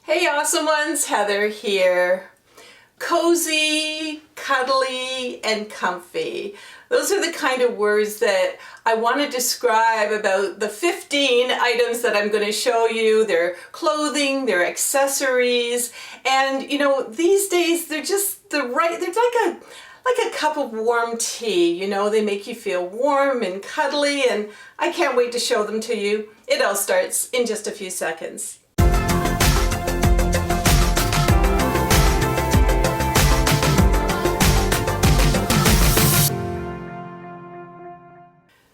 Hey awesome ones, Heather here. Cozy, cuddly, and comfy. Those are the kind of words that I want to describe about the 15 items that I'm going to show you. Their clothing, their accessories, and you know, these days they're just they're like a cup of warm tea. You know, they make you feel warm and cuddly, and I can't wait to show them to you. It all starts in just a few seconds.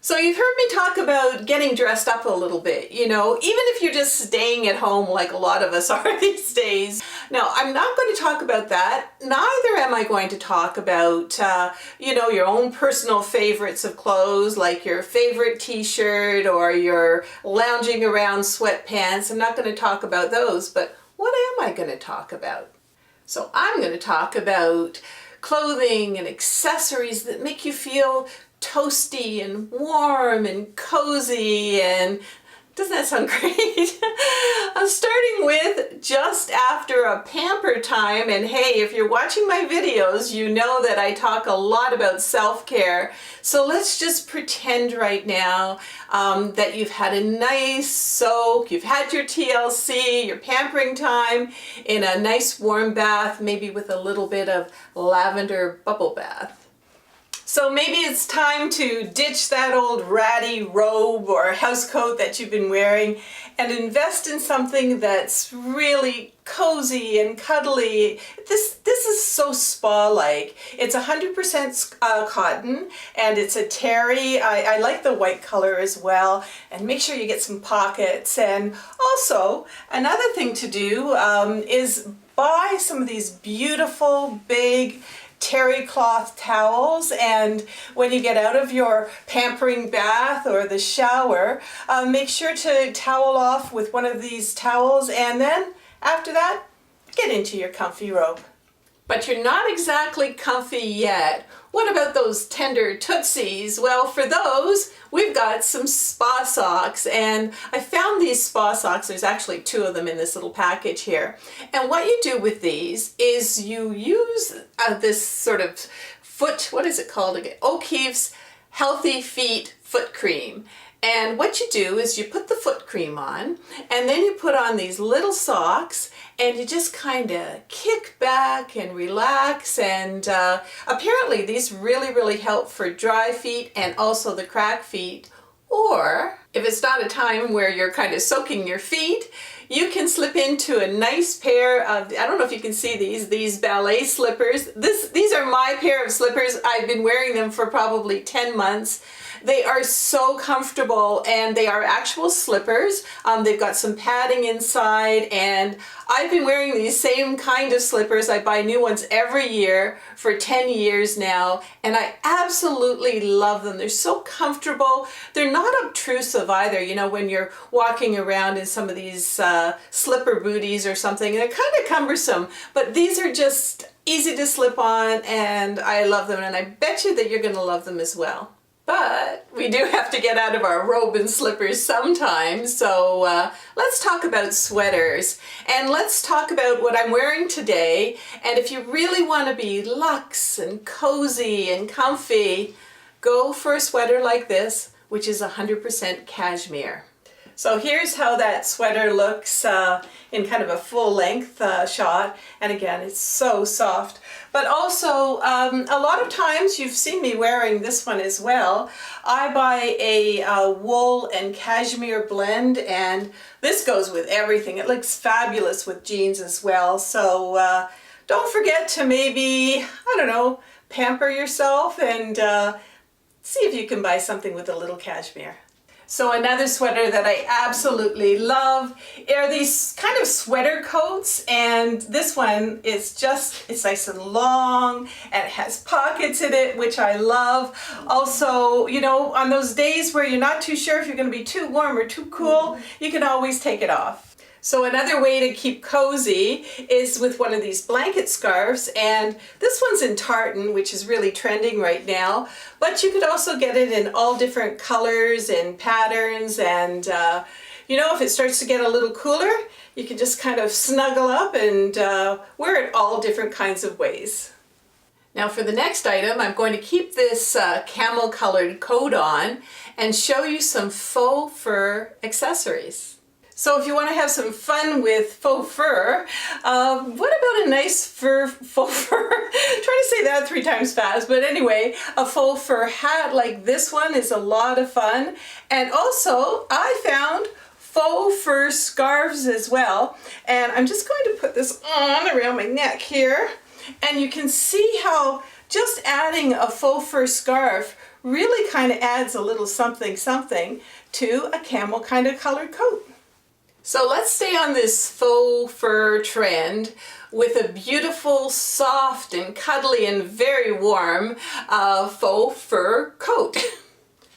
So you've heard me talk about getting dressed up a little bit, you know, even if you're just staying at home like a lot of us are these days. Now, I'm not going to talk about that. Neither am I going to talk about, you know, your own personal favorites of clothes, like your favorite t-shirt or your lounging around sweatpants. I'm not going to talk about those, but what am I going to talk about? So I'm going to talk about clothing and accessories that make you feel toasty and warm and cozy, and doesn't that sound great? I'm starting with just after a pamper time, and hey, if you're watching my videos, you know that I talk a lot about self-care. So let's just pretend right now that you've had a nice soak, you've had your TLC, your pampering time in a nice warm bath, maybe with a little bit of lavender bubble bath. So maybe it's time to ditch that old ratty robe or house coat that you've been wearing and invest in something that's really cozy and cuddly. This is so spa-like. It's 100% cotton, and it's a terry. I like the white color as well. And make sure you get some pockets. And also, another thing to do is buy some of these beautiful, big, terry cloth towels, and when you get out of your pampering bath or the shower, make sure to towel off with one of these towels, and then after that, get into your comfy robe. But you're not exactly comfy yet. What about those tender tootsies? Well, for those, we've got some spa socks, and I found these spa socks. There's actually 2 of them in this little package here. And what you do with these is you use this sort of foot, what is it called again? O'Keeffe's Healthy Feet Foot Cream. And what you do is you put the foot cream on, and then you put on these little socks, and you just kind of kick back and relax. And apparently these really help for dry feet and also the crack feet. Or if it's not a time where you're kind of soaking your feet, you can slip into a nice pair of, I don't know if you can see these ballet slippers. These are my pair of slippers. I've been wearing them for probably 10 months. They are so comfortable, and they are actual slippers. They've got some padding inside, and I've been wearing these same kind of slippers. I buy new ones every year for 10 years now, and I absolutely love them. They're so comfortable. They're not obtrusive either. You know, when you're walking around in some of these slipper booties or something, they're kind of cumbersome, but these are just easy to slip on, and I love them, and I bet you that you're going to love them as well. But we do have to get out of our robe and slippers sometimes, so let's talk about sweaters. And let's talk about what I'm wearing today. And if you really want to be luxe and cozy and comfy, go for a sweater like this, which is 100% cashmere. So here's how that sweater looks in kind of a full-length shot. And again, it's so soft. But also, a lot of times you've seen me wearing this one as well. I buy a wool and cashmere blend, and this goes with everything. It looks fabulous with jeans as well. So don't forget to maybe, I don't know, pamper yourself and see if you can buy something with a little cashmere. So another sweater that I absolutely love are these kind of sweater coats, and this one is it's nice and long, and it has pockets in it, which I love. Also, you know, on those days where you're not too sure if you're going to be too warm or too cool, you can always take it off. So another way to keep cozy is with one of these blanket scarves, and this one's in tartan, which is really trending right now, but you could also get it in all different colors and patterns, and you know, if it starts to get a little cooler, you can just kind of snuggle up and wear it all different kinds of ways. Now for the next item, I'm going to keep this camel colored coat on and show you some faux fur accessories. So if you want to have some fun with faux fur, what about a nice faux fur, try to say that 3 times fast, but anyway, a faux fur hat like this one is a lot of fun. And also I found faux fur scarves as well. And I'm just going to put this on around my neck here. And you can see how just adding a faux fur scarf really kind of adds a little something something to a camel kind of colored coat. So let's stay on this faux fur trend with a beautiful, soft and cuddly and very warm faux fur coat.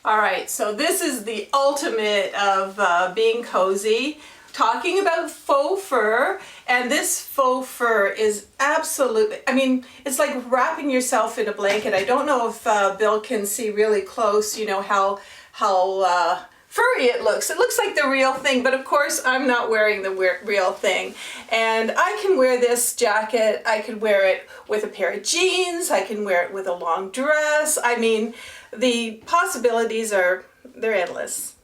All right, so this is the ultimate of being cozy. Talking about faux fur, and this faux fur is absolutely, I mean, it's like wrapping yourself in a blanket. I don't know if Bill can see really close, you know, how furry it looks. It looks like the real thing, but of course I'm not wearing the real thing. And I can wear this jacket, I could wear it with a pair of jeans, I can wear it with a long dress. I mean, the possibilities they're endless.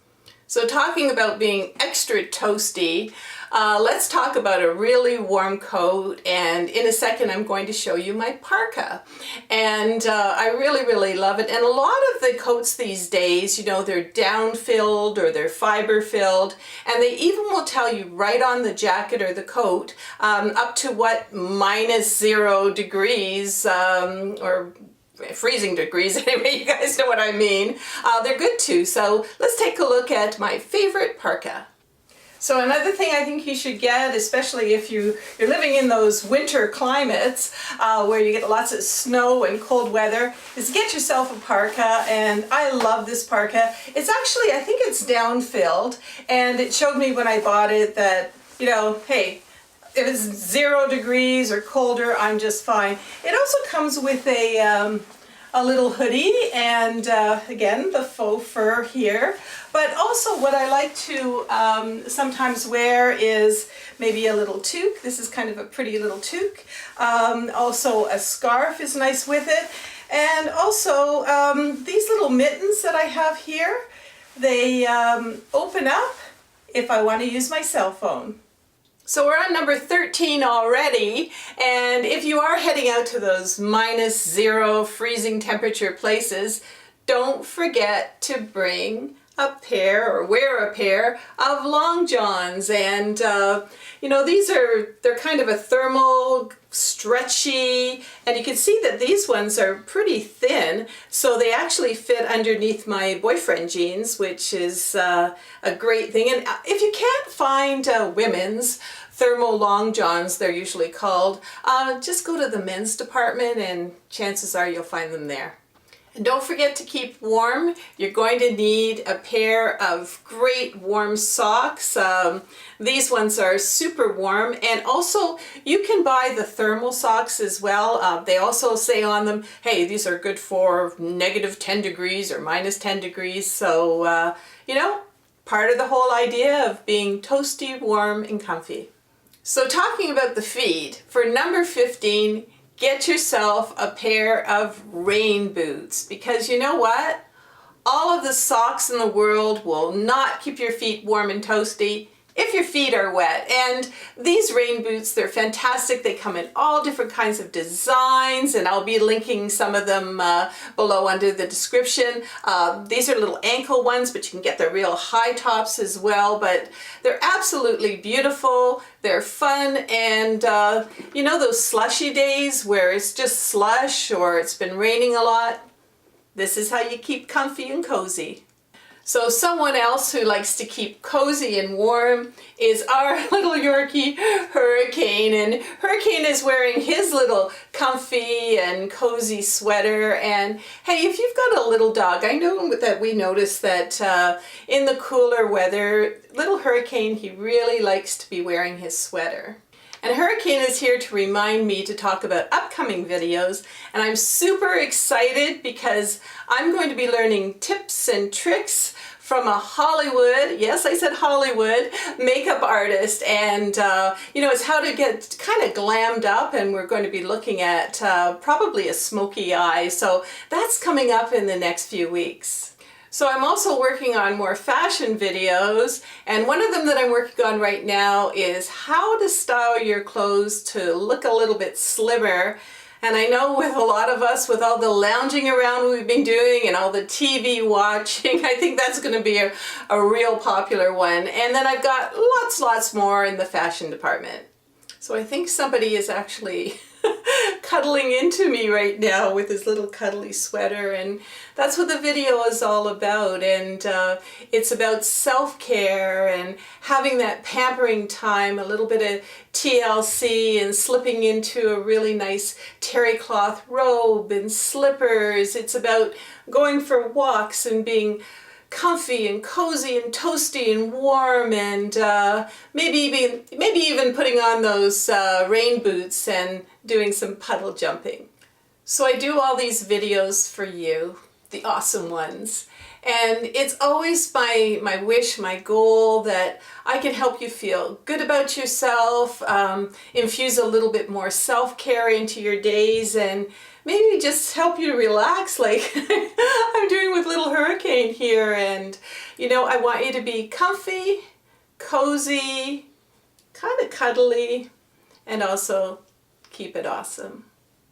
So talking about being extra toasty, let's talk about a really warm coat, and in a second I'm going to show you my parka. And I really love it. And a lot of the coats these days, you know, they're down-filled or they're fiber-filled, and they even will tell you right on the jacket or the coat up to what -0 degrees or freezing degrees, anyway, you guys know what I mean. They're good too. So let's take a look at my favorite parka. So another thing I think you should get, especially if you're living in those winter climates where you get lots of snow and cold weather, is get yourself a parka. And I love this parka. It's actually, I think it's down-filled, and it showed me when I bought it that, you know, hey, if it's 0 degrees or colder, I'm just fine. It also comes with a little hoodie and again, the faux fur here. But also what I like to sometimes wear is maybe a little toque. This is kind of a pretty little toque. Also a scarf is nice with it. And also these little mittens that I have here, they open up if I want to use my cell phone. So we're on number 13 already, and if you are heading out to those -0 freezing temperature places, don't forget to bring a pair or wear a pair of long johns. And you know, they're kind of a thermal, stretchy, and you can see that these ones are pretty thin, so they actually fit underneath my boyfriend jeans, which is a great thing. And if you can't find women's thermal long johns, they're usually called, just go to the men's department and chances are you'll find them there. And don't forget to keep warm. You're going to need a pair of great warm socks. These ones are super warm, and also you can buy the thermal socks as well. They also say on them, hey, these are good for -10 degrees or -10 degrees. So, you know, part of the whole idea of being toasty, warm, and comfy. So talking about the feet, for number 15, get yourself a pair of rain boots, because you know what? All of the socks in the world will not keep your feet warm and toasty if your feet are wet. And these rain boots, they're fantastic. They come in all different kinds of designs, and I'll be linking some of them below under the description. These are little ankle ones, but you can get the real high tops as well. But they're absolutely beautiful. They're fun, and you know those slushy days where it's just slush or it's been raining a lot? This is how you keep comfy and cozy. So someone else who likes to keep cozy and warm is our little Yorkie, Hurricane. And Hurricane is wearing his little comfy and cozy sweater. And hey, if you've got a little dog, I know that we noticed that in the cooler weather, little Hurricane, he really likes to be wearing his sweater. And Hurricane is here to remind me to talk about upcoming videos, and I'm super excited because I'm going to be learning tips and tricks from a Hollywood, yes, I said Hollywood, makeup artist. And, you know, it's how to get kind of glammed up, and we're going to be looking at probably a smoky eye. So that's coming up in the next few weeks. So I'm also working on more fashion videos, and one of them that I'm working on right now is how to style your clothes to look a little bit slimmer. And I know with a lot of us, with all the lounging around we've been doing and all the TV watching, I think that's going to be a real popular one. And then I've got lots more in the fashion department. So I think somebody is actually cuddling into me right now with his little cuddly sweater, and that's what the video is all about. And it's about self-care and having that pampering time, a little bit of TLC, and slipping into a really nice terry cloth robe and slippers. It's about going for walks and being comfy and cozy and toasty and warm, and maybe even putting on those rain boots and doing some puddle jumping. So I do all these videos for you, the awesome ones, and it's always my wish, my goal, that I can help you feel good about yourself, infuse a little bit more self-care into your days, and maybe just help you to relax like I'm doing with little Hurricane here. And, you know, I want you to be comfy, cozy, kind of cuddly, and also keep it awesome.